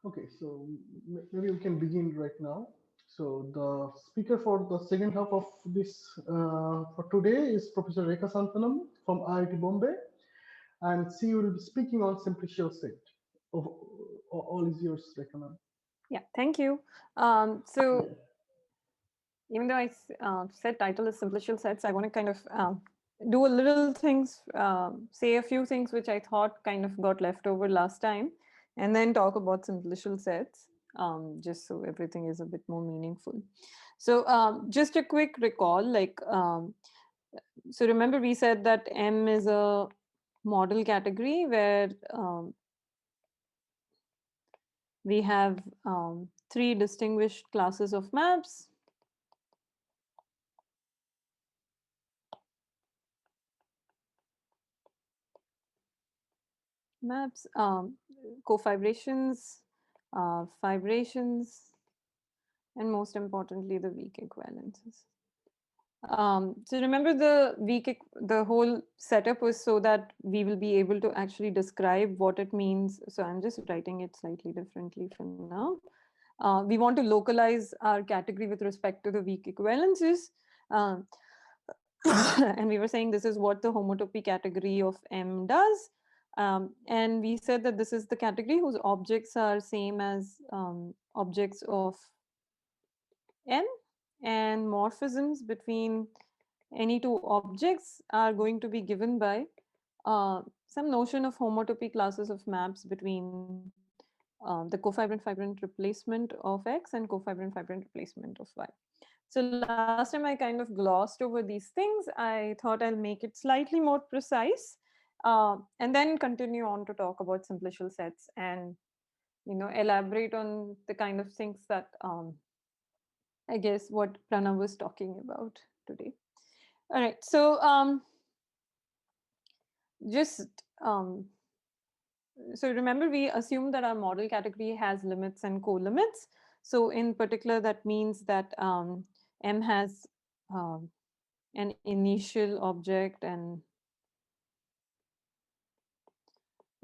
Okay, so maybe we can begin right now. So the speaker for the second half of this for today is Professor Rekha Santhanam from IIT Bombay, and she will be speaking on simplicial set. All is yours, Rekha ma'am. Yeah, thank you. So even though I said title is Simplicial Sets, I want to kind of do a little things, say a few things which I thought kind of got left over last time, and then talk about Simplicial Sets, just so everything is a bit more meaningful. So just a quick recall, so remember we said that M is a model category where we have three distinguished classes of maps. Cofibrations, fibrations, and most importantly, the weak equivalences. So remember the whole setup was so that we will be able to actually describe what it means. So I'm just writing it slightly differently for now. We want to localize our category with respect to the weak equivalences. Um, and we were saying this is what the homotopy category of M does. And we said that this is the category whose objects are same as objects of M, and morphisms between any two objects are going to be given by some notion of homotopy classes of maps between the cofibrant-fibrant replacement of X and cofibrant-fibrant replacement of Y. So last time I kind of glossed over these things. I thought I'll make it slightly more precise and then continue on to talk about simplicial sets and elaborate on the kind of things that I guess what Pranav was talking about today. All right, so just so remember we assume that our model category has limits and co-limits. So in particular, that means that M has um, an initial object and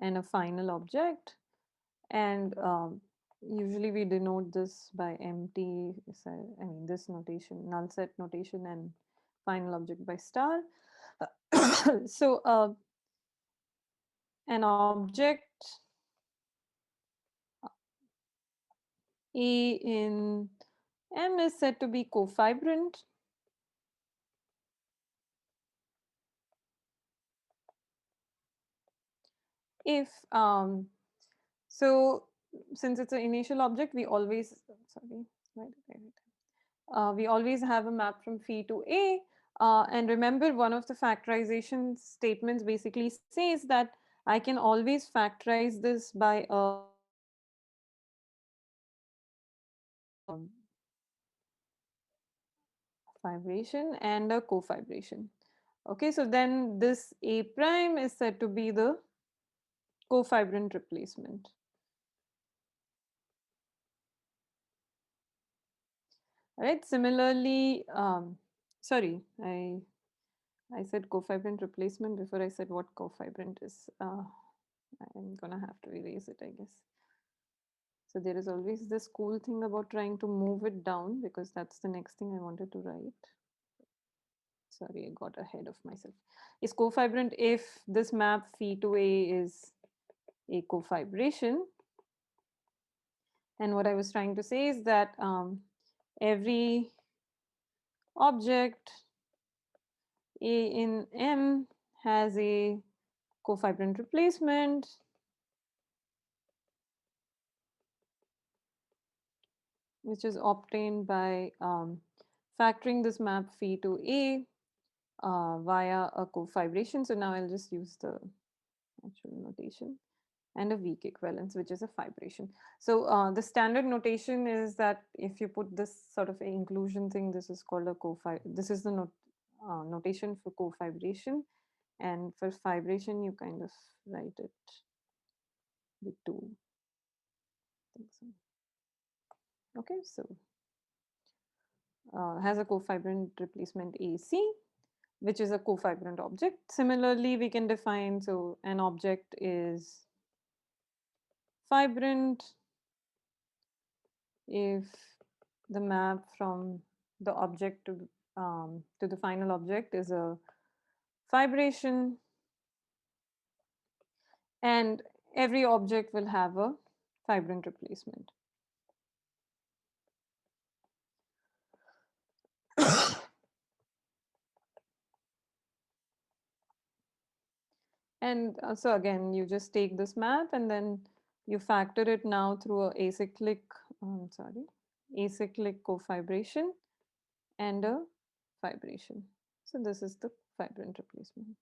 a final object, and usually we denote this by empty, I mean this notation, null set notation, and final object by star. So an object A in M is said to be cofibrant if so since it's an initial object, we always we always have a map from phi to A. And remember, one of the factorization statements basically says that I can always factorize this by a fibration and a cofibration. Okay, so then this A prime is said to be the cofibrant replacement. All right, similarly, sorry, I said cofibrant replacement before I said what cofibrant is. I'm gonna have to erase it, I guess. So there is always this cool thing about trying to move it down because that's the next thing I wanted to write. Sorry, I got ahead of myself. Is cofibrant if this map phi to A is a cofibration. And what I was trying to say is that every object A in M has a cofibrant replacement which is obtained by factoring this map phi to A via a cofibration. So now I'll just use the actual notation and a weak equivalence, which is a fibration. So the standard notation is that if you put this sort of a inclusion thing, this is called a this is the notation for cofibration, and for fibration you kind of write it with two things. Okay, so has a cofibrant replacement AC, which is a cofibrant object. Similarly, we can define, so an object is fibrant if the map from the object to the final object is a fibration, and every object will have a fibrant replacement. And so again, you just take this map and then you factor it now through a acyclic cofibration and a fibration. So this is the fibrant replacement.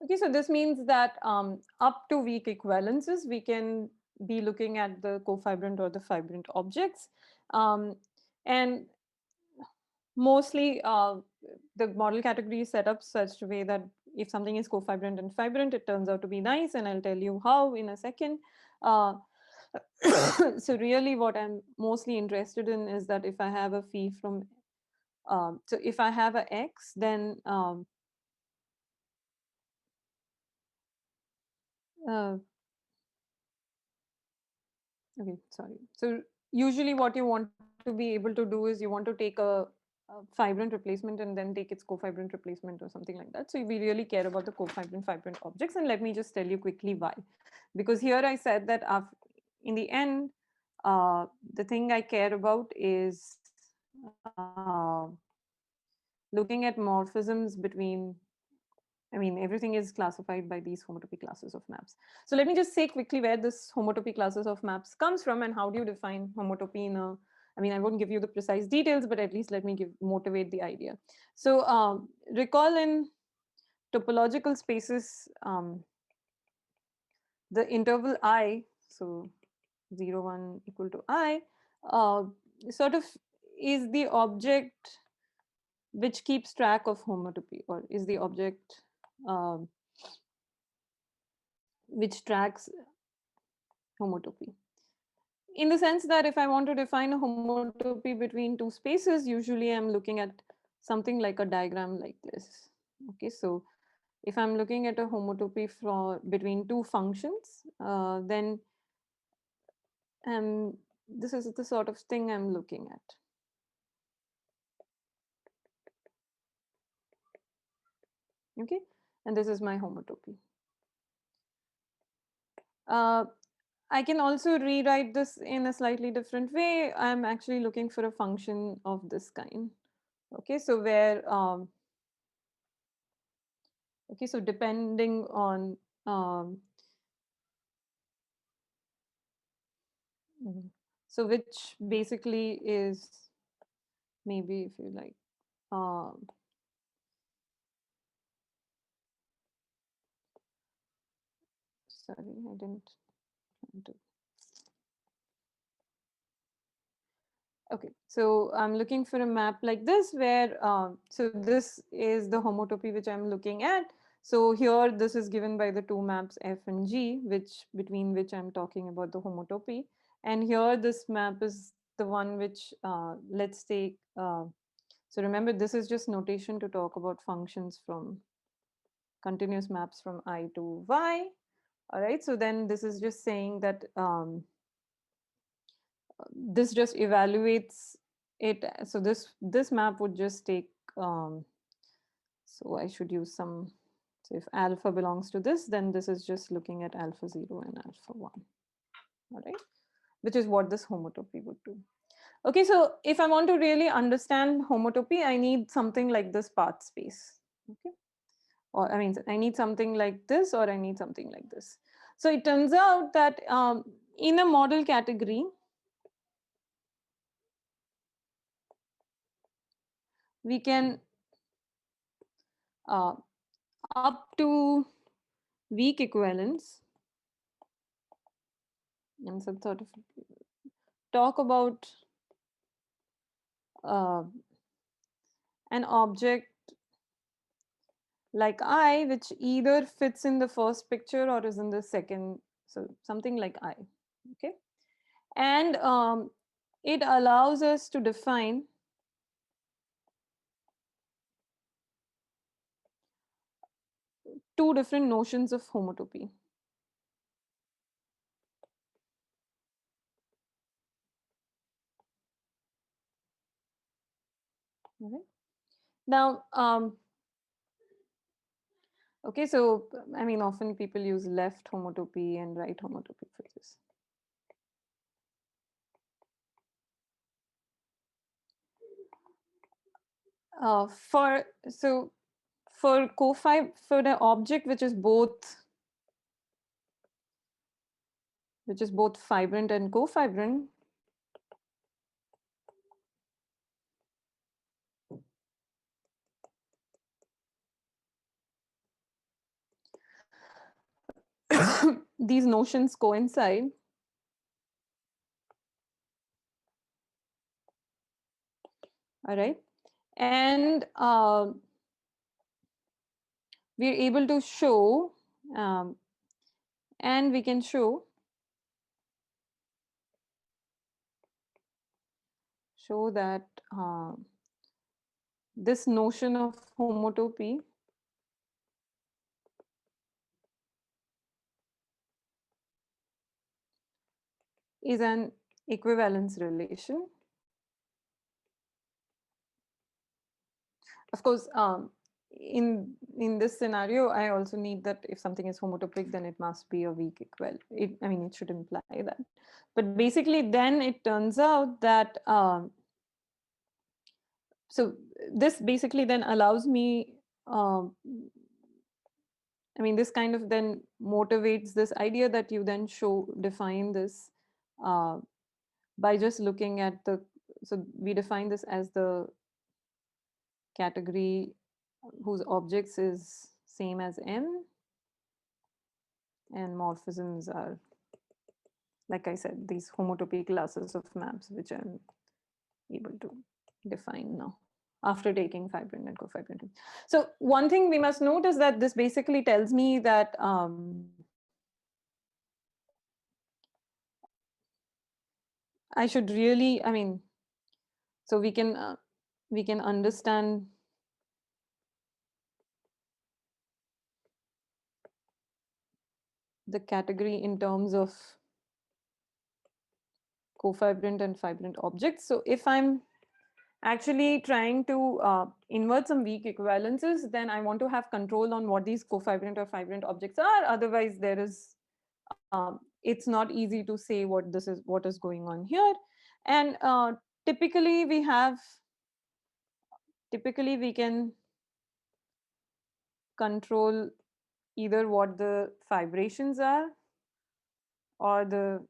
Okay, so this means that up to weak equivalences, we can be looking at the cofibrant or the fibrant objects. And mostly the model category is set up such a way that if something is cofibrant and fibrant, it turns out to be nice, and I'll tell you how in a second. So really what I'm mostly interested in is that if I have a phi from, so if I have a x, then okay, sorry. So usually what you want to be able to do is you want to take a fibrant replacement and then take its cofibrant replacement or something like that. So we really care about the cofibrant fibrant objects, and let me just tell you quickly why. Because here I said that in the end, the thing I care about is looking at morphisms between, I mean, everything is classified by these homotopy classes of maps. So let me just say quickly where this homotopy classes of maps comes from and how do you define homotopy in a, I mean, I won't give you the precise details, but at least let me motivate the idea. So recall in topological spaces, the interval I, so 0, 1 equal to I, sort of is the object which keeps track of homotopy, or is the object um, which tracks homotopy. In the sense that if I want to define a homotopy between two spaces, usually I'm looking at something like a diagram like this. Okay, so if I'm looking at a homotopy between two functions, then this is the sort of thing I'm looking at. Okay, and this is my homotopy. I can also rewrite this in a slightly different way. I'm actually looking for a function of this kind. Okay, so where okay, so depending on so which basically is, maybe if you like, sorry, I didn't do. Okay, so I'm looking for a map like this where, so this is the homotopy which I'm looking at. So here this is given by the two maps F and G, between which I'm talking about the homotopy. And here this map is the one which, let's take, so remember this is just notation to talk about functions from continuous maps from I to Y. All right, so then this is just saying that this just evaluates it. So this map would just take, so I should use some, so if alpha belongs to this, then this is just looking at alpha 0 and alpha 1. All right, which is what this homotopy would do. Okay, so if I want to really understand homotopy, I need something like this path space. Okay, or I mean, I need something like this, or I need something like this. So it turns out that in a model category, we can up to weak equivalence and some sort of talk about uh, an object like I, which either fits in the first picture or is in the second, so something like I. Okay, and it allows us to define two different notions of homotopy. Okay. Now, okay, so I mean, often people use left homotopy and right homotopy for this. For for the object which is both fibrant and cofibrant, these notions coincide. All right, and we're able to show, and we can show that this notion of homotopy is an equivalence relation. Of course, in this scenario, I also need that if something is homotopic, then it must be a weak equivalent. I mean, it should imply that. But basically, then it turns out that so this basically then allows me. I mean, this kind of then motivates this idea that you then define this by just looking at the. So we define this as the category whose objects is same as M, and morphisms are, like I said, these homotopy classes of maps which I'm able to define now after taking fibrant and cofibrant. So one thing we must note is that this basically tells me that I should really, I mean, so we can understand the category in terms of cofibrant and fibrant objects. So if I'm actually trying to invert some weak equivalences, then I want to have control on what these cofibrant or fibrant objects are. Otherwise, there is it's not easy to say what is going on here. And typically we can control either what the fibrations are or the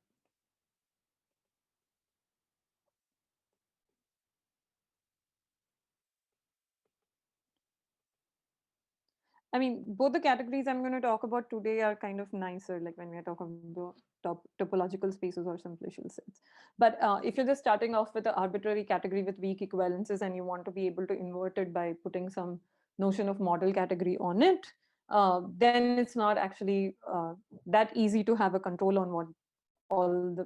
I mean, both the categories I'm going to talk about today are kind of nicer, like when we are talking about topological spaces or simplicial sets. But if you're just starting off with an arbitrary category with weak equivalences and you want to be able to invert it by putting some notion of model category on it, then it's not actually that easy to have a control on what all the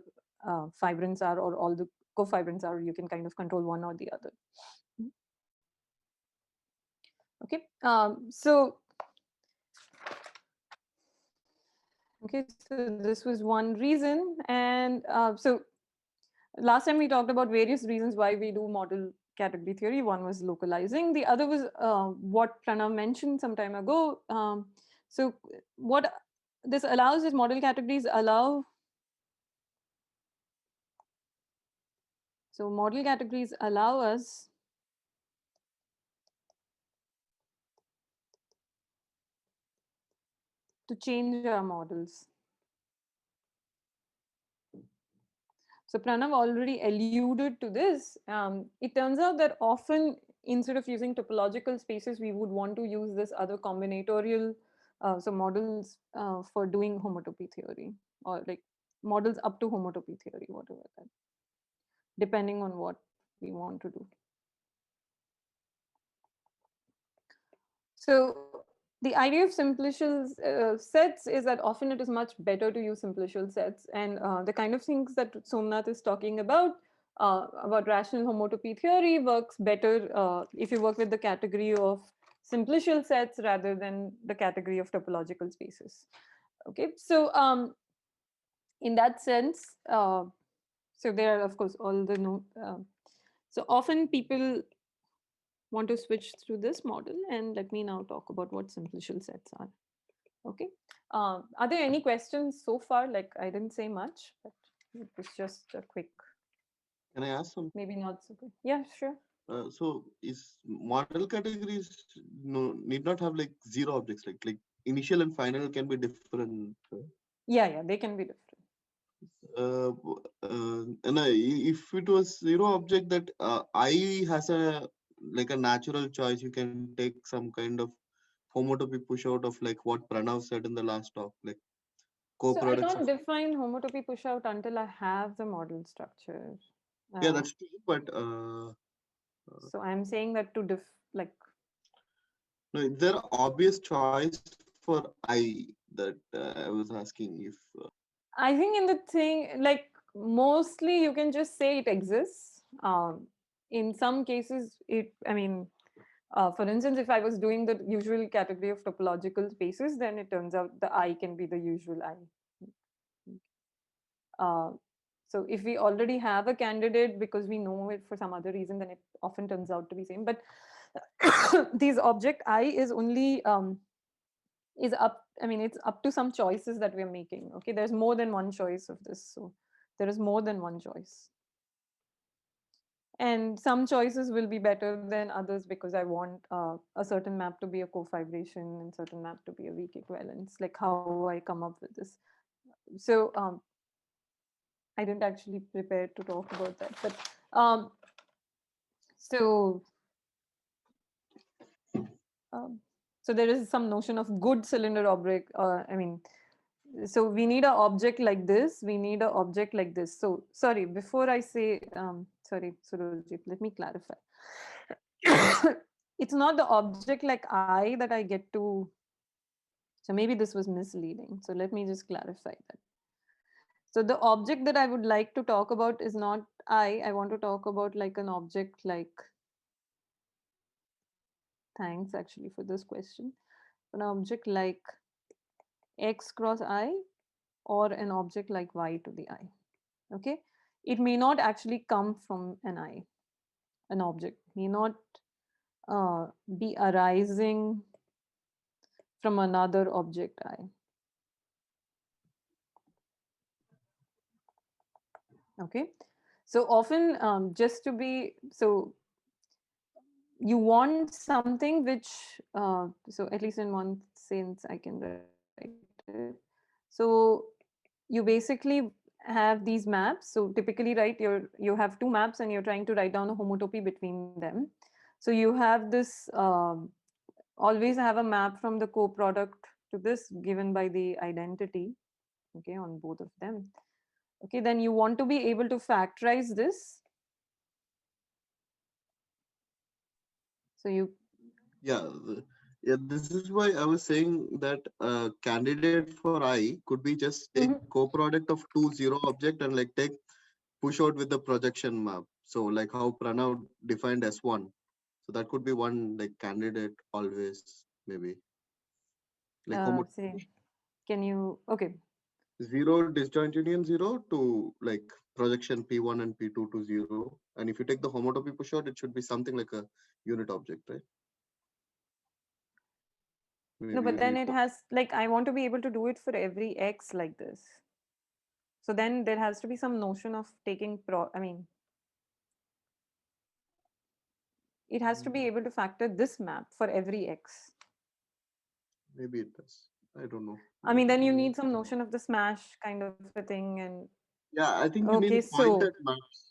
fibrants are or all the cofibrants are. You can kind of control one or the other. Okay, okay, so this was one reason. And so last time we talked about various reasons why we do model category theory. One was localizing. The other was what Pranav mentioned some time ago. So what this allows is model categories allow. So model categories allow us to change our models. So Pranav already alluded to this. It turns out that often instead of using topological spaces, we would want to use this other combinatorial, so models for doing homotopy theory, or like models up to homotopy theory, whatever that, depending on what we want to do. So the idea of simplicial sets is that often it is much better to use simplicial sets, and the kind of things that Somnath is talking about rational homotopy theory works better if you work with the category of simplicial sets rather than the category of topological spaces. Okay, so in that sense, so there are of course all the so often people want to switch through this model, and let me now talk about what simplicial sets are. Okay. Are there any questions so far? Like, I didn't say much, but it was just a quick, Can I ask some? maybe not so good. Yeah, sure. So is model categories need not have like zero objects, like initial and final can be different. Yeah, they can be different. If it was zero object, that I has a like a natural choice, you can take some kind of homotopy push out of like what Pranav said in the last talk, like So I co-products can't of. define homotopy push out until I have the model structure. Yeah, Uh, that's true. But so I'm saying that to like, no, there are obvious choice for I that I was asking if. I think in the thing, like mostly you can just say it exists. In some cases, I mean, for instance, if I was doing the usual category of topological spaces, then it turns out the I can be the usual I. So if we already have a candidate because we know it for some other reason, then it often turns out to be same. But these object I is only is up. I mean, it's up to some choices that we're making. Okay, there's more than one choice of this. So there is more than one choice. And some choices will be better than others because I want a certain map to be a cofibration and certain map to be a weak equivalence, like how I come up with this. So I didn't actually prepare to talk about that, but so um, so there is some notion of good cylinder object. I mean, so we need an object like this. We need an object like this. So sorry, before I say, sorry, Surojit, let me clarify. It's not the object like I that I get to. So maybe this was misleading. So let me just clarify that. So the object that I would like to talk about is not I want to talk about like an object like, thanks actually for this question, an object like x cross I or an object like y to the I. Okay. It may not actually come from an I. An object may not be arising from another object I. Okay. So often just to be, so you want something which, so at least in one sense I can write it. So you basically have these maps. So typically, right, you have two maps and you're trying to write down a homotopy between them. So you have this, always have a map from the co-product to this given by the identity, okay, on both of them. Okay, then you want to be able to factorize this. So you, Yeah, yeah. This is why I was saying that candidate for I could be just take co-product of two zero object and like take push out with the projection map. So like how Pranav defined S1. So that could be one like candidate always maybe. Like say, can you, okay. zero disjoint union zero to like projection P1 and P2 to zero. And if you take the homotopy push out, it should be something like a unit object, right? No, Maybe but then it has, like, I want to be able to do it for every X like this. So then there has to be some notion of taking I mean, it has to be able to factor this map for every X. maybe it does. I don't know. I mean, then you need some notion of the smash kind of a thing. And Yeah, I think you need okay, to point so at maps.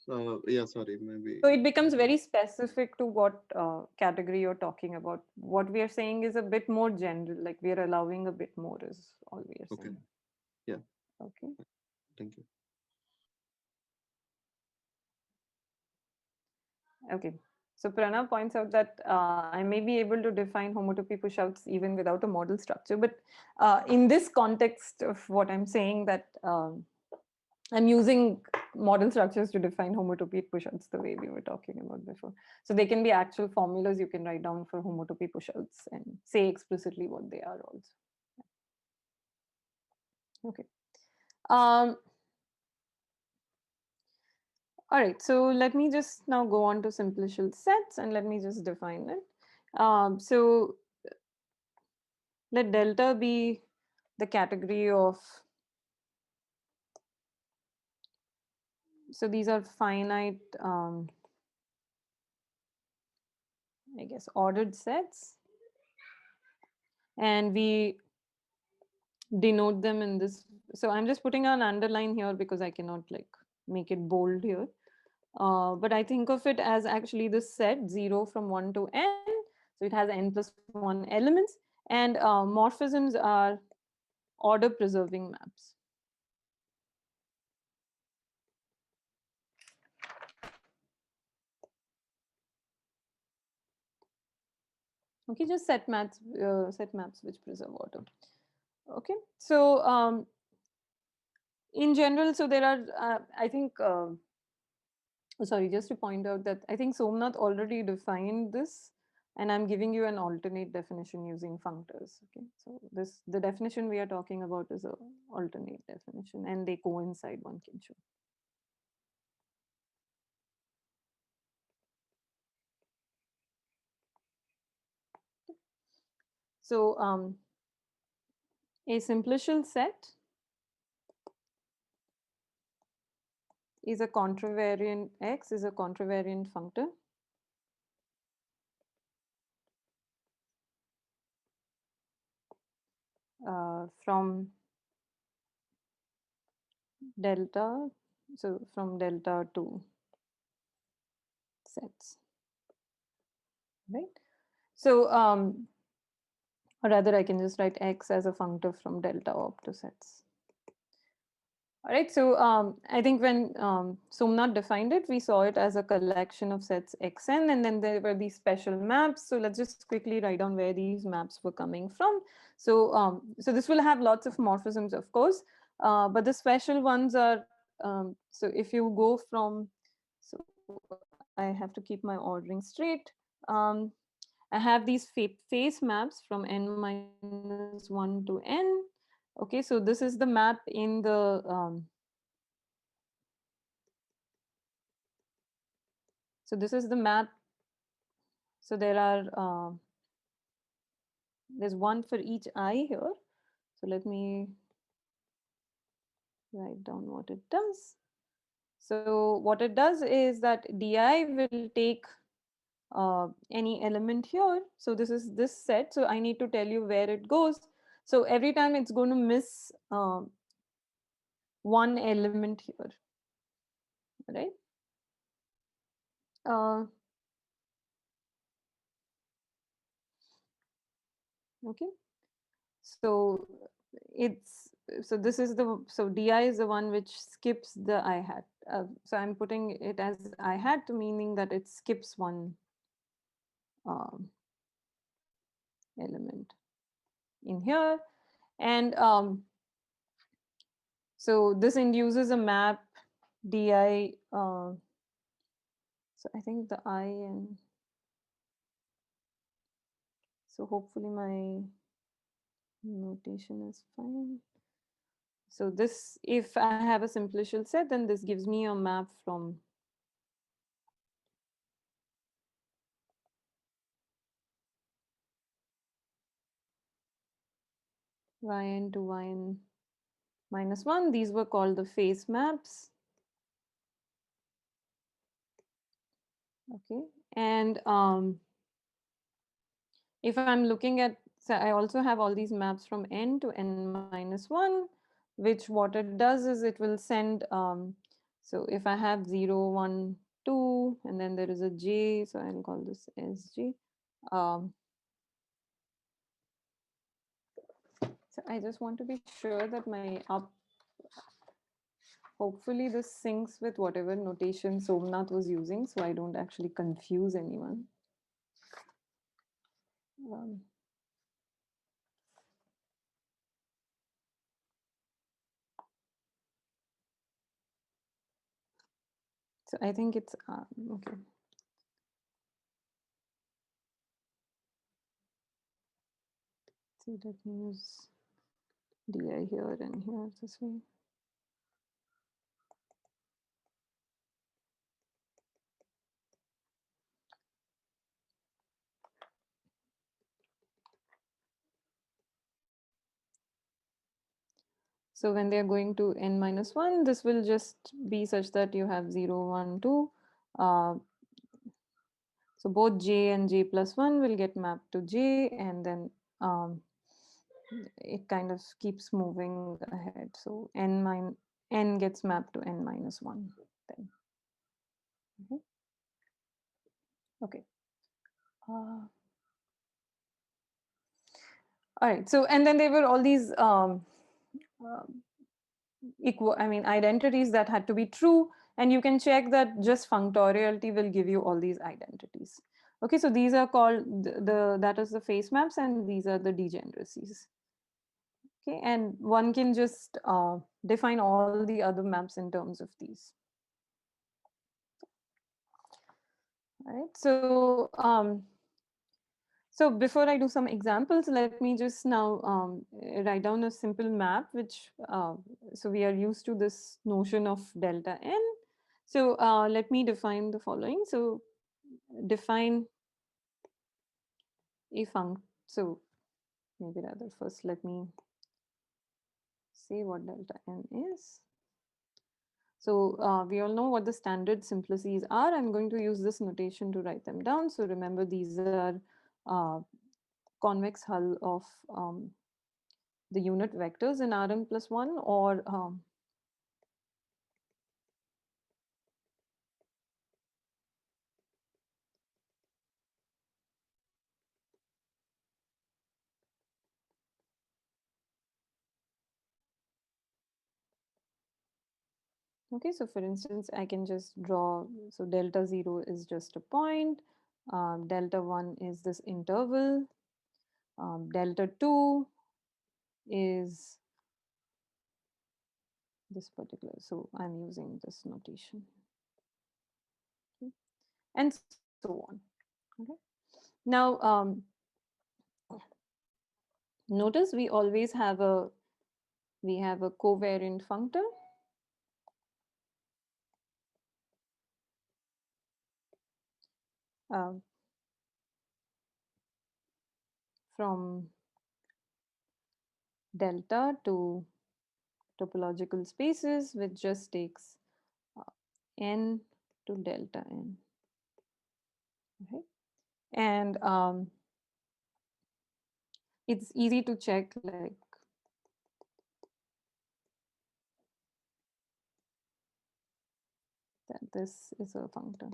Yeah, sorry, maybe. so it becomes very specific to what category you're talking about. What we are saying is a bit more general, like we are allowing a bit more is all we are Okay. saying. Yeah. Okay. Thank you. Okay. So Pranav points out that I may be able to define homotopy pushouts even without a model structure. But in this context of what I'm saying, that I'm using model structures to define homotopy pushouts the way we were talking about before. So they can be actual formulas you can write down for homotopy pushouts and say explicitly what they are also. Okay. All right, so let me just now go on to simplicial sets and let me just define it. So let delta be the category of, so these are finite, I guess, ordered sets. And we denote them in this. So I'm just putting an underline here because I cannot like make it bold here. But I think of it as actually this set 0 from 1 to n. So it has n plus 1 elements, and morphisms are order preserving maps. Okay, just set maps which preserve order. Okay, so in general, so there are, I think, sorry, just to point out that I think Somnath already defined this, and I'm giving you an alternate definition using functors. Okay, so the definition we are talking about is a alternate definition, and they coincide, one can show. So a simplicial set is a contravariant, X is a contravariant functor from delta, so from delta to sets, right? So or rather I can just write X as a functor from delta op to sets. All right, so I think when Somnath defined it, we saw it as a collection of sets Xn, and then there were these special maps. So let's just quickly write down where these maps were coming from. So so this will have lots of morphisms, of course, but the special ones are, so if you go from, so I have to keep my ordering straight. Um, I have these face maps from n minus 1 to n. Okay, so this is the map in the so this is the map. So there are there's one for each I here. So let me write down what it does. So what it does is that di will take any element here. So this is this set. So I need to tell you where it goes. So every time it's going to miss one element here, right? Okay, so it's, so this is the, so di is the one which skips the I hat. So I'm putting it as I hat, meaning that it skips one element in here. And so this induces a map di. So I think the I, and so hopefully my notation is fine. So this, if I have a simplicial set, then this gives me a map from yn to yn minus 1. These were called the face maps. Okay, and if I'm looking at, so I also have all these maps from n to n minus 1, which what it does is it will send, so if I have 0, 1, 2, and then there is a j, so I'll call this sj. So I just want to be sure that my up, hopefully this syncs with whatever notation Somnath was using, so I don't actually confuse anyone. So I think it's okay. So let me use di here and here this way. So when they are going to n minus 1, this will just be such that you have 0, 1, 2. So both j and j plus 1 will get mapped to j, and then it kind of keeps moving ahead. So n gets mapped to n minus 1 then. Okay. All right. So, and then there were all these identities that had to be true, and you can check that just functoriality will give you all these identities. Okay, so these are called that is the face maps, and these are the degeneracies. Okay, and one can just define all the other maps in terms of these. All right, so before I do some examples, let me just now write down a simple map, which, so we are used to this notion of delta n. So let me define the following. So define a so maybe rather first let me say what delta n is. So we all know what the standard simplices are. I'm going to use this notation to write them down. So remember, these are convex hull of the unit vectors in Rn plus 1, or okay, so for instance, I can just draw, so delta 0 is just a point, delta 1 is this interval, delta 2 is this particular, so I'm using this notation, okay, and so on. Okay. Now, notice we always have a covariant functor. From delta to topological spaces, which just takes n to delta n. Okay. And it's easy to check, like that this is a functor.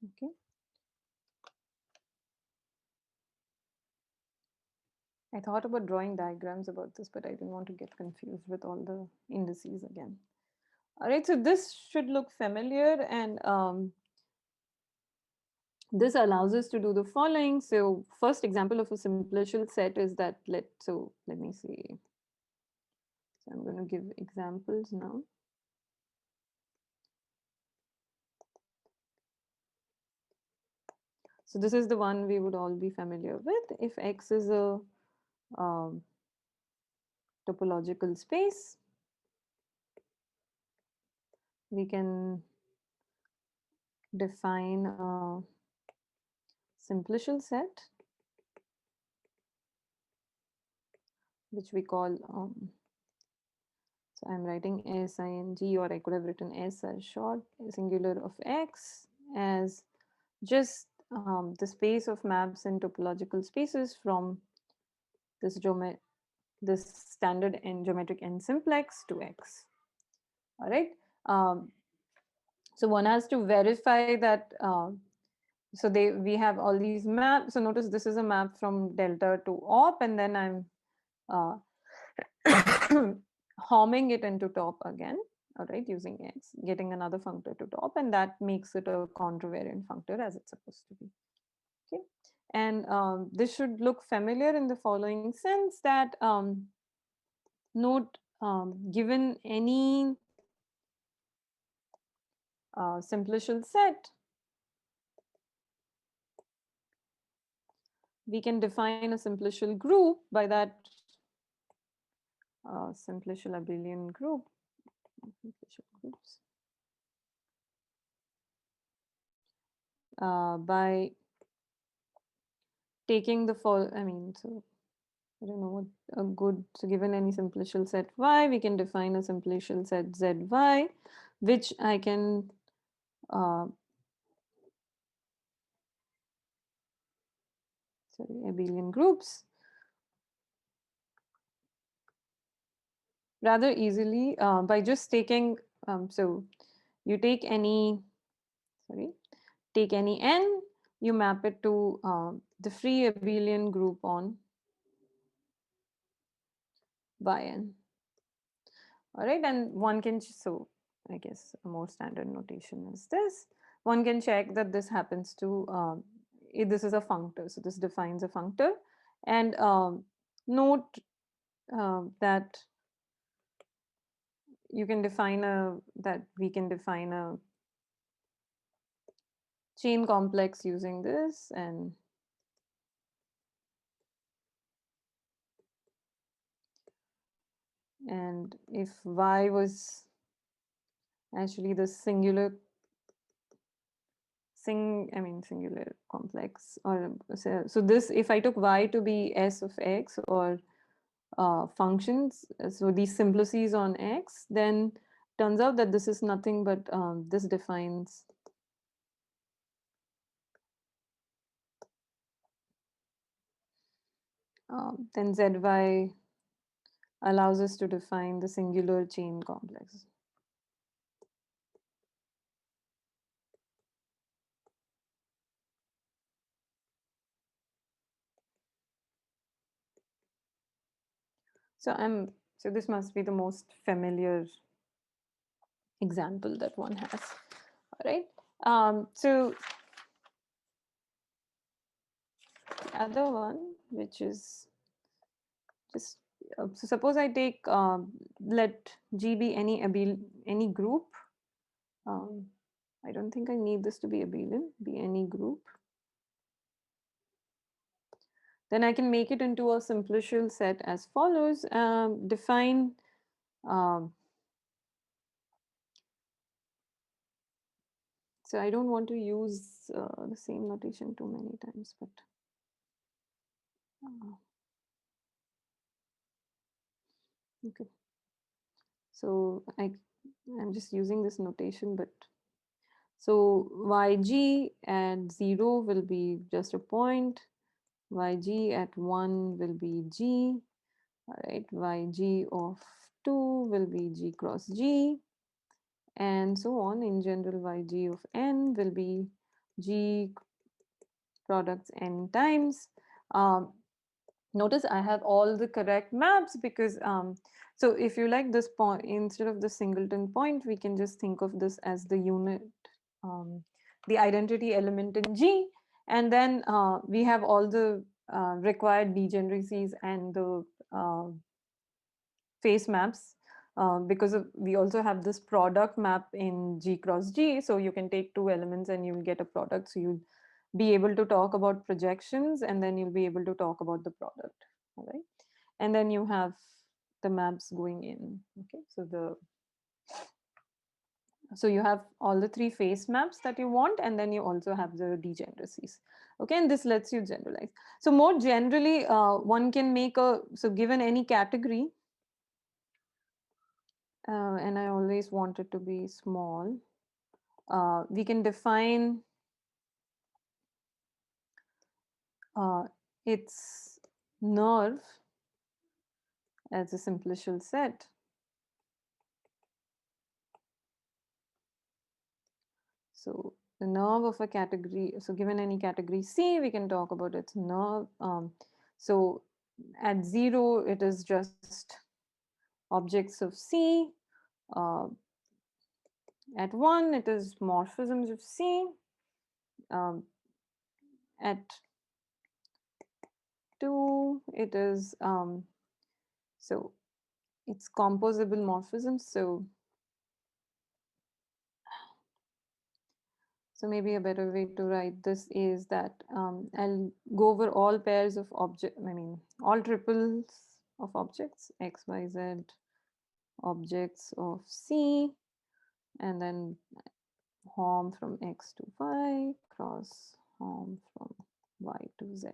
Okay. I thought about drawing diagrams about this, but I didn't want to get confused with all the indices again. All right, so this should look familiar, and this allows us to do the following. So first example of a simplicial set is that let me see. So I'm going to give examples now. So this is the one we would all be familiar with. If X is a topological space, we can define a simplicial set, which we call, so I'm writing SING, or I could have written S as short, singular of X, as just the space of maps in topological spaces from this standard geometric n simplex to X. All right. So one has to verify that. So we have all these maps. So notice this is a map from delta to op, and then I'm homing it into top again. All right, using X, getting another functor to top, and that makes it a contravariant functor as it's supposed to be. Okay, and this should look familiar in the following sense that note, given any simplicial set, we can define a simplicial group by that simplicial abelian group simplicial groups by taking the so I don't know what a good, so given any simplicial set Y, we can define a simplicial set ZY, which I can abelian groups rather easily by just taking, so you take any n, you map it to the free abelian group on yn. All right, and one can, so I guess a more standard notation is this. One can check that this happens to, this is a functor, so this defines a functor. And note that you can define we can define a chain complex using this, and if Y was actually the singular complex, or so this, if I took Y to be S of X or functions, so these simplices on X, then turns out that this is nothing but this defines then ZY allows us to define the singular chain complex. So this must be the most familiar example that one has. All right. So the other one, which is just so suppose I take let G be any group. I don't think I need this to be abelian, be any group. Then I can make it into a simplicial set as follows. Define so I don't want to use the same notation too many times, but okay. So I'm just using this notation, but so YG at 0 will be just a point. YG at 1 will be G. All right, YG of 2 will be G cross G, and so on. In general, YG of n will be G products n times. Notice I have all the correct maps because so if you like this point, instead of the singleton point, we can just think of this as the unit, the identity element in G, and then we have all the required degeneracies and the face maps because we also have this product map in G cross G, so you can take two elements and you'll get a product, so you'll be able to talk about projections and then you'll be able to talk about the product. All right, and then you have the maps going in. Okay, so you have all the three face maps that you want, and then you also have the degeneracies. Okay, and this lets you generalize. So more generally, one can make so given any category, and I always want it to be small, we can define its nerve as a simplicial set. So the nerve of a category, so given any category C, we can talk about its nerve. So at 0, it is just objects of C. At 1, it is morphisms of C. At 2, it is so it's composable morphisms. So maybe a better way to write this is that I'll go over all pairs of all triples of objects, X, Y, Z, objects of C, and then hom from X to Y cross hom from Y to Z.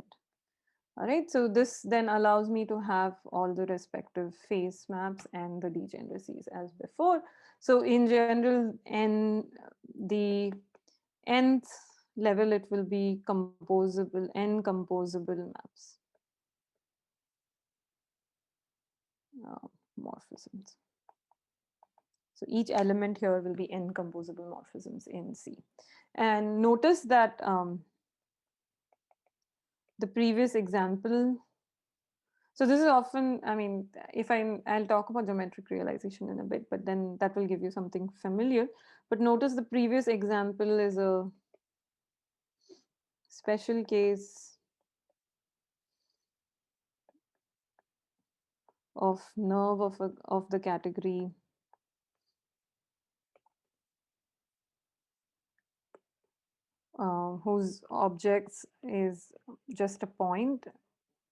All right, so this then allows me to have all the respective phase maps and the degeneracies as before. So in general, the nth level, it will be composable, n composable maps, morphisms. So each element here will be n composable morphisms in C. And notice that the previous example, so this is often, I mean, I'll talk about geometric realization in a bit, but then that will give you something familiar. But notice the previous example is a special case of nerve of the category whose objects is just a point,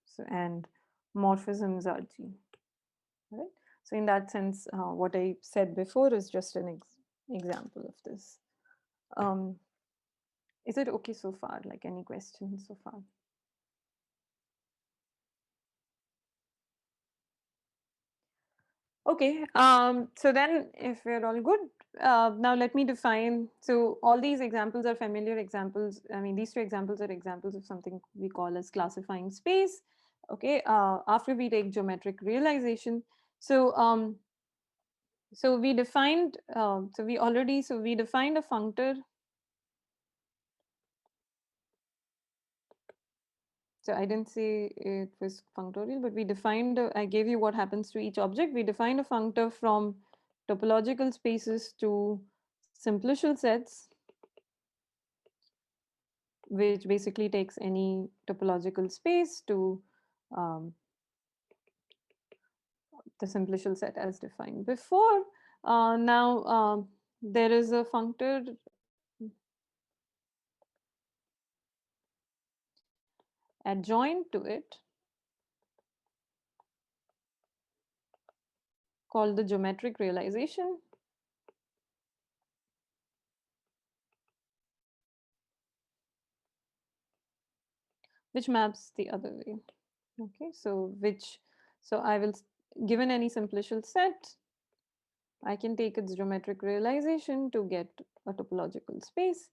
so, and morphisms are G. Right? So in that sense, what I said before is just an example of this. Is it okay so far? Like, any questions so far? Okay, so then if we're all good, now let me define. So all these examples are familiar examples. I mean, these two examples are examples of something we call as classifying space. Okay, after we take geometric realization. So so we defined, so we defined a functor. So I didn't say it was functorial, but we defined, I gave you what happens to each object. We defined a functor from topological spaces to simplicial sets, which basically takes any topological space to the simplicial set as defined before. Now there is a functor adjoined to it called the geometric realization, which maps the other way. Okay, so I will, given any simplicial set, I can take its geometric realization to get a topological space.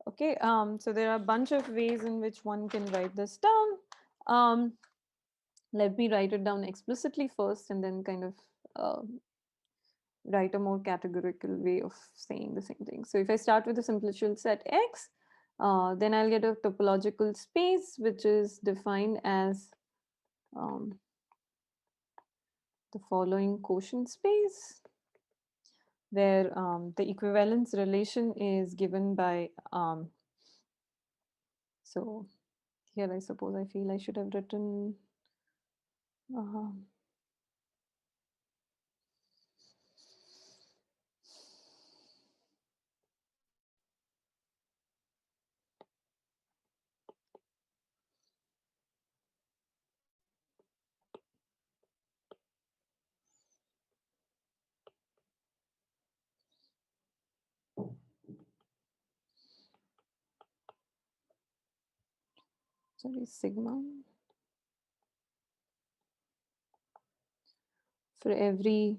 Okay, so there are a bunch of ways in which one can write this down. Let me write it down explicitly first and then kind of write a more categorical way of saying the same thing. So if I start with a simplicial set X, then I'll get a topological space which is defined as the following quotient space, where the equivalence relation is given by, so here I suppose I feel I should have written sorry, sigma for every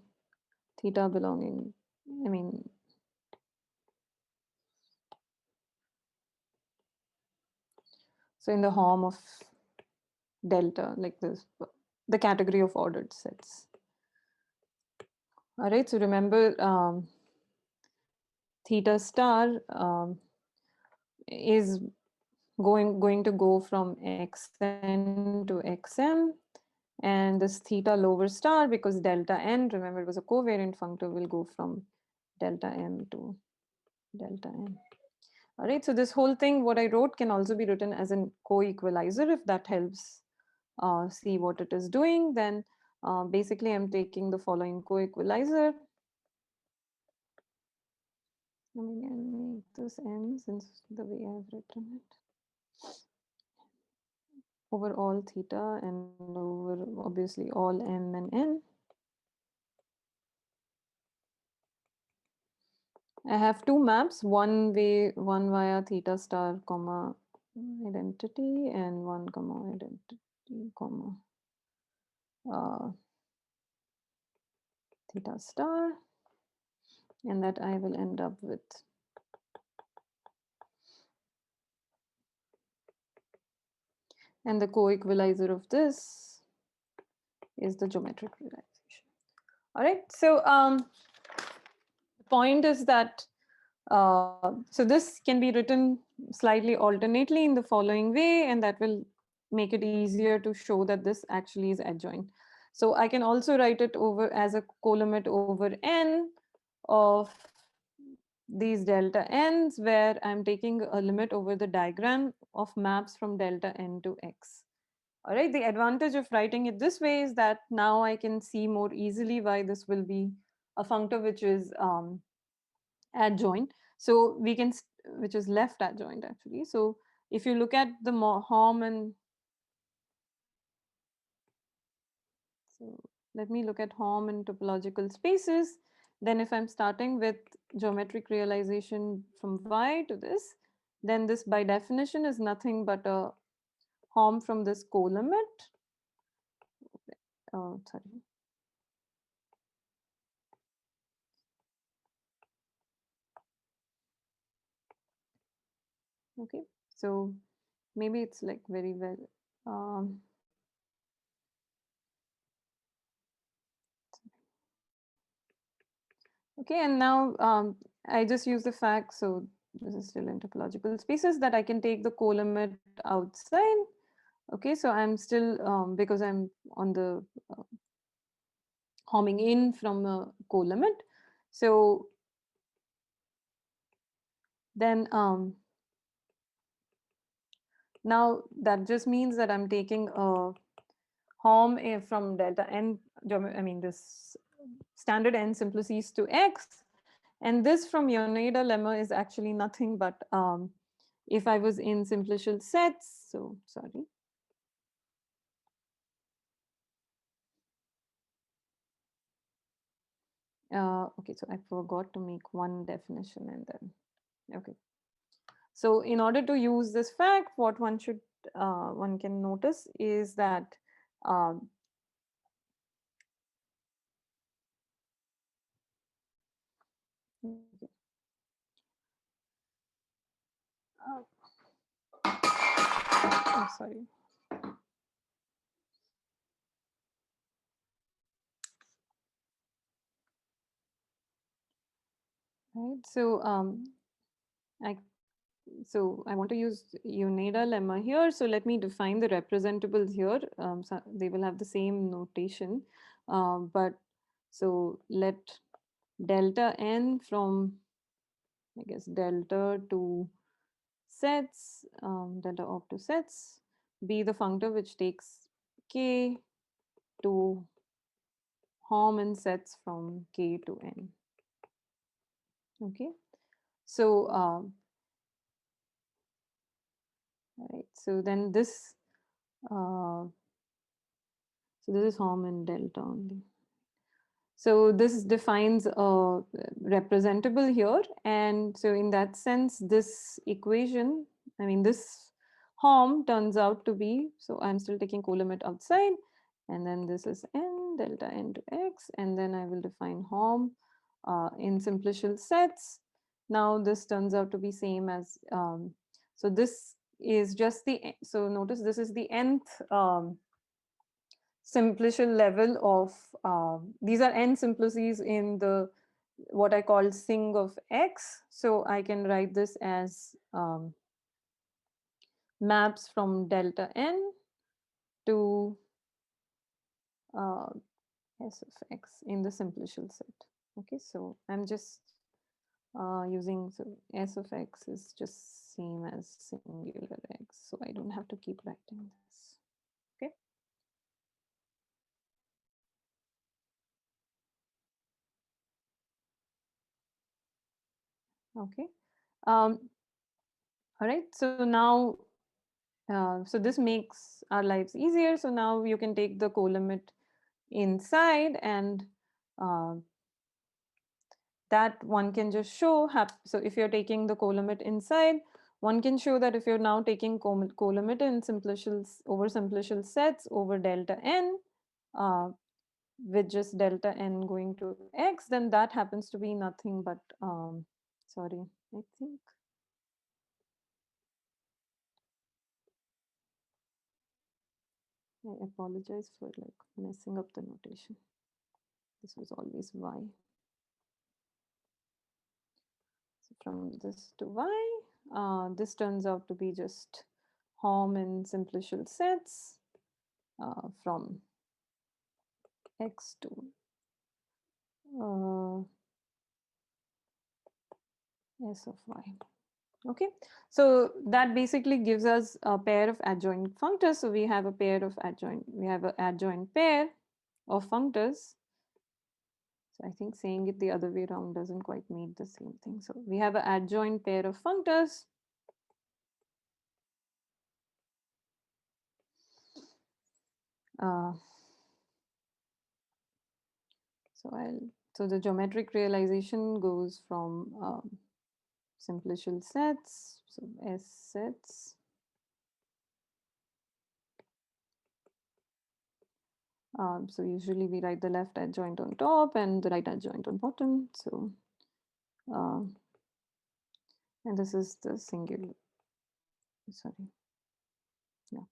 theta belonging, I mean, so in the Hom of delta, like this, the category of ordered sets. All right, so remember theta star is going to go from xn to xm, and this theta lower star, because delta n, remember it was a covariant functor, will go from delta m to delta n. All right, so this whole thing, what I wrote, can also be written as a co-equalizer if that helps see what it is doing. Then basically I'm taking the following co-equalizer. I mean, I'll make this n since the way I've written it. Over all theta and over obviously all m and n. I have two maps, one via theta star comma identity and one comma identity comma theta star, and that I will end up with and the co-equalizer of this is the geometric realization. All right, so the point is that so this can be written slightly alternately in the following way, and that will make it easier to show that this actually is adjoint. So I can also write it over as a colimit over n of these delta n's, where I'm taking a limit over the diagram of maps from delta n to x. All right, the advantage of writing it this way is that now I can see more easily why this will be a functor which is adjoint. So we can, which is left adjoint actually. So if you look at the Hom and, so let me look at Hom and topological spaces. Then if I'm starting with geometric realization from Y to this, then this by definition is nothing but a Hom from this colimit. Sorry. Okay, so maybe it's like very well. Okay, and now I just use the fact, so this is still in topological spaces, that I can take the colimit outside. Okay, so I'm still, because I'm on the homing in from a colimit. So then now that just means that I'm taking a hom from delta n, I mean this standard n simplices to x. And this from Yoneda lemma is actually nothing but if I was in simplicial sets, so sorry. Okay, so I forgot to make one definition and then, okay. So in order to use this fact, what one should, one can notice is that okay. Oh, sorry. Right, so I want to use Yoneda lemma here. So let me define the representables here. So they will have the same notation, but so let delta n from, I guess, delta to sets, delta op to sets, be the functor which takes k to Hom and sets from k to n. Okay, so right, so then this so this is Hom and delta only. So this defines a representable here, and so in that sense, this equation, I mean this Hom turns out to be, so I'm still taking colimit outside, and then this is n delta n to x, and then I will define Hom in simplicial sets. Now this turns out to be same as, so this is just the, so notice this is the nth simplicial level of, these are n simplices in the, what I call sing of x. So I can write this as maps from delta n to s of x in the simplicial set. Okay, so I'm just using, so s of x is just same as singular x, so I don't have to keep writing this. Okay. Okay. All right. So now, so this makes our lives easier. So now you can take the colimit inside and that one can just show, so if you're taking the colimit inside, one can show that if you're now taking colimit in over simplicial sets over delta n, with just delta n going to x, then that happens to be nothing but, sorry, I think. I apologize for like messing up the notation. This was always y. So from this to y, this turns out to be just hom in simplicial sets from x to s of y. Okay, so that basically gives us a pair of adjoint functors. So we have a pair of an adjoint pair of functors. So I think saying it the other way around doesn't quite mean the same thing. So we have an adjoint pair of functors. So the geometric realization goes from simplicial sets, so S sets. So usually we write the left adjoint on top and the right adjoint on bottom. So, and this is the singular, sorry, yeah.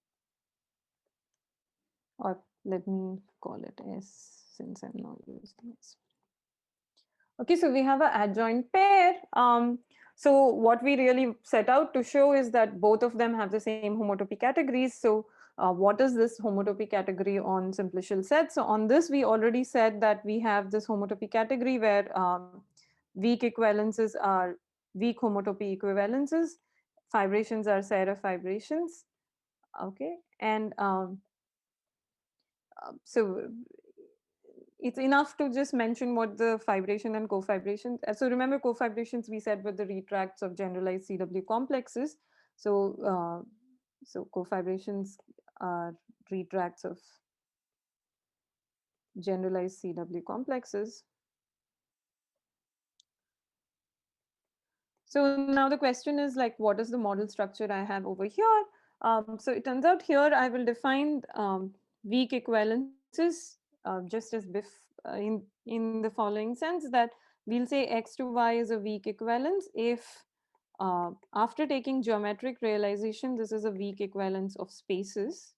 Or let me call it S since I'm not using S. Okay, so we have an adjoint pair. So what we really set out to show is that both of them have the same homotopy categories. So what is this homotopy category on simplicial sets? So on this, we already said that we have this homotopy category where weak equivalences are weak homotopy equivalences. Fibrations are Serre fibrations. Okay, and so it's enough to just mention what the fibration and cofibration. So remember, cofibrations we said were the retracts of generalized CW complexes. So so cofibrations are retracts of generalized CW complexes. So now the question is like, what is the model structure I have over here? So it turns out here I will define weak equivalences just as in the following sense, that we'll say x to y is a weak equivalence if after taking geometric realization, this is a weak equivalence of spaces.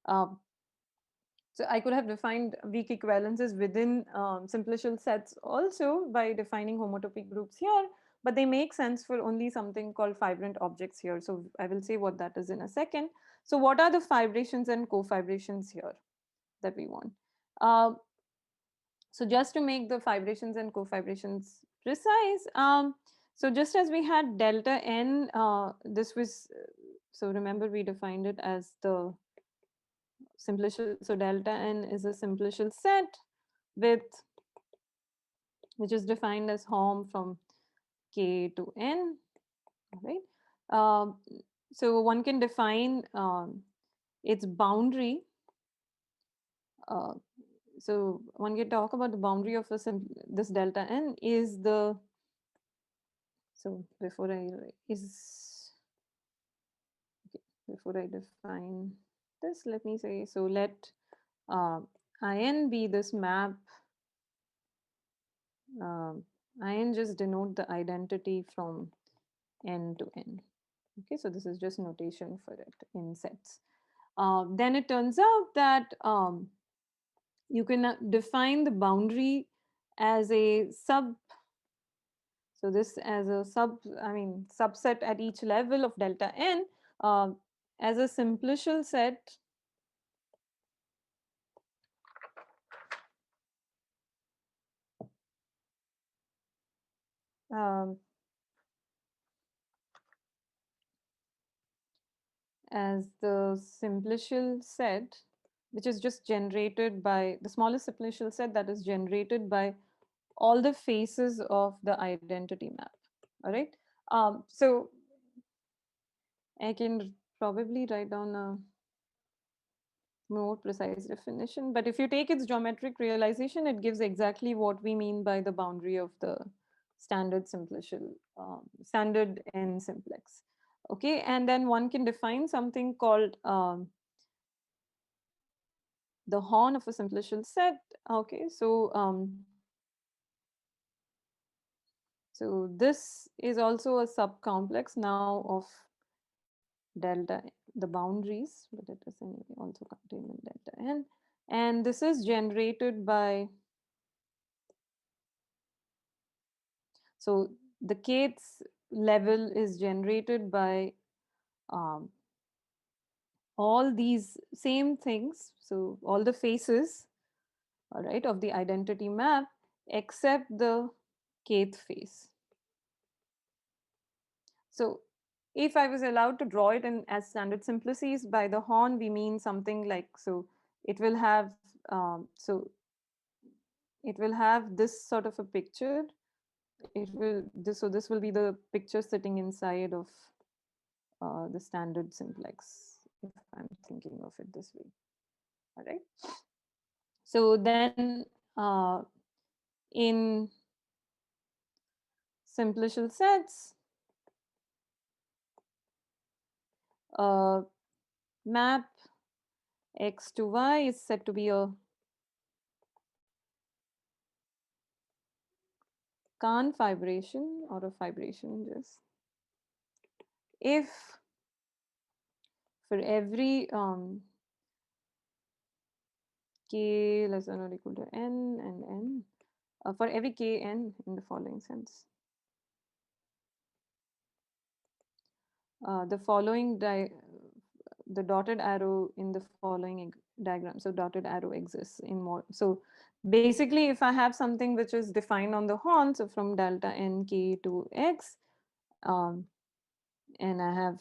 So I could have defined weak equivalences within simplicial sets also by defining homotopy groups here, but they make sense for only something called fibrant objects here. So I will say what that is in a second. So what are the fibrations and cofibrations here that we want? So just to make the fibrations and cofibrations precise, so just as we had delta n, this was, so remember we defined it as the simplicial, so delta n is a simplicial set with, which is defined as hom from k to n, right? So one can define its boundary. So one can talk about the boundary of this delta n is the, so before I define this, let me say, so let in be this map. In just denote the identity from n to n. Okay, so this is just notation for it in sets. Then it turns out that you can define the boundary as a so this as a subset at each level of delta n as a simplicial set as the simplicial set, which is just generated by the smallest simplicial set that is generated by all the faces of the identity map. All right. So I can probably write down a more precise definition. But if you take its geometric realization, it gives exactly what we mean by the boundary of the standard simplicial, standard n simplex. Okay, and then one can define something called the horn of a simplicial set. Okay, so this is also a subcomplex now of delta, the boundaries, but it is anyway also contained in delta n. And this is generated by, so the kth level is generated by um, all these same things. So all the faces, all right, of the identity map, except the kth face. So if I was allowed to draw it in as standard simplices, by the horn we mean something like, so it will have it will have this sort of a picture. It will this So this will be the picture sitting inside of the standard simplex, if I'm thinking of it this way. All right. So then in simplicial sets, map x to y is said to be a Kahn fibration, or a fibration just if for every k less than or equal to n and n, for every kn in the following sense. The following the dotted arrow in the following diagram. So dotted arrow exists in more. So basically, if I have something which is defined on the horn, so from delta n k to x, and I have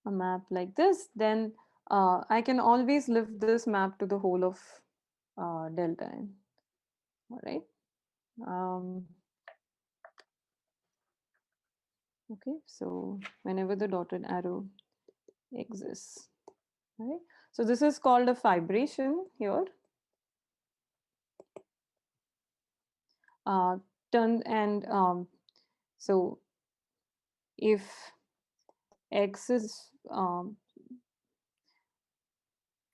a map like this, then I can always lift this map to the whole of delta n. All right. Okay, so whenever the dotted arrow exists, right? So this is called a fibration here. So if x is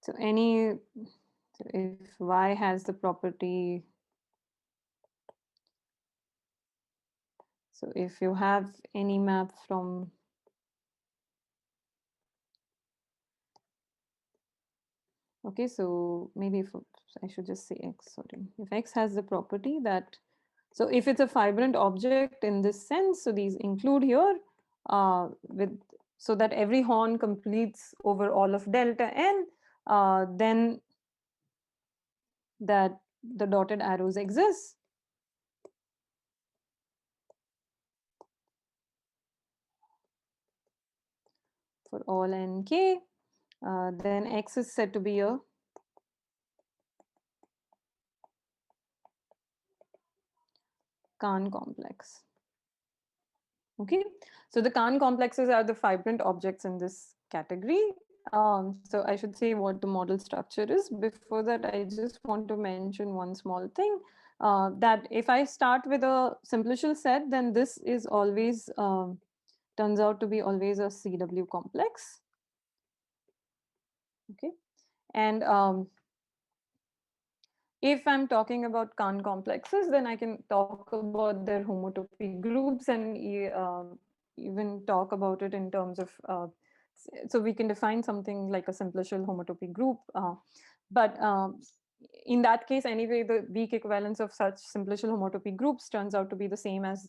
so if y has the property, so if you have any map from okay, so maybe if I should just say x, sorry, if x has the property that, so if it's a fibrant object in this sense, so these include here with, so that every horn completes over all of delta n, then that the dotted arrows exist. For all n k, then x is said to be a Kahn complex. Okay, so the Kahn complexes are the fibrant objects in this category. So I should say what the model structure is. Before that, I just want to mention one small thing, that if I start with a simplicial set, then this is always turns out to be always a CW complex. Okay, and if I'm talking about Kahn complexes, then I can talk about their homotopy groups and even talk about it in terms of, so we can define something like a simplicial homotopy group. But in that case, anyway, the weak equivalence of such simplicial homotopy groups turns out to be the same as,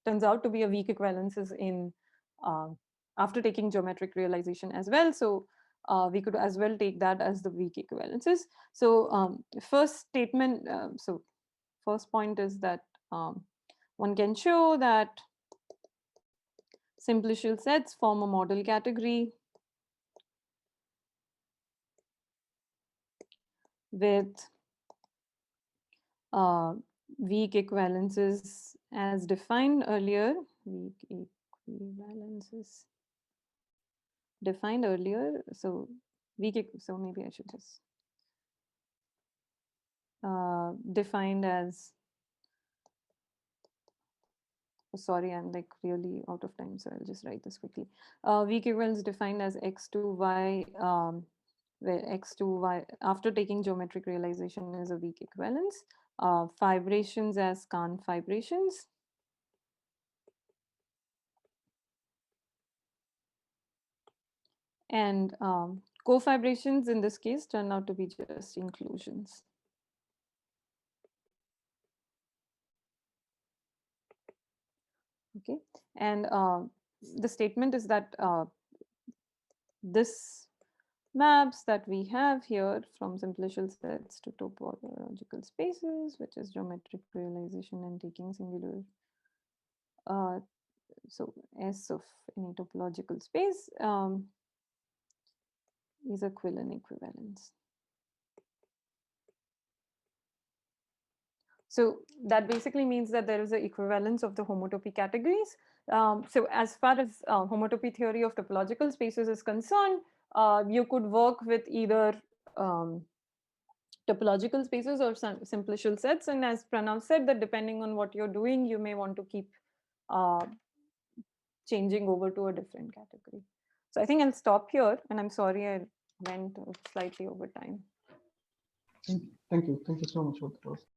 turns out to be a weak equivalences in, after taking geometric realization as well. So we could as well take that as the weak equivalences. So first statement, so first point is that one can show that simplicial sets form a model category with weak equivalences as defined earlier, weak equivalences defined earlier. So so maybe I should just defined as, sorry, I'm like really out of time, so I'll just write this quickly. Weak equivalence defined as x to y, where x to y after taking geometric realization is a weak equivalence. Fibrations as Kahn fibrations. And cofibrations in this case turn out to be just inclusions. Okay, and the statement is that this maps that we have here from simplicial sets to topological spaces, which is geometric realization and taking singular. So S of any topological space is a Quillen equivalence. So that basically means that there is an equivalence of the homotopy categories. So as far as homotopy theory of topological spaces is concerned, you could work with either topological spaces or simplicial sets. And as Pranav said, that depending on what you're doing, you may want to keep changing over to a different category. So I think I'll stop here, and I'm sorry I went slightly over time. Thank you so much for the class.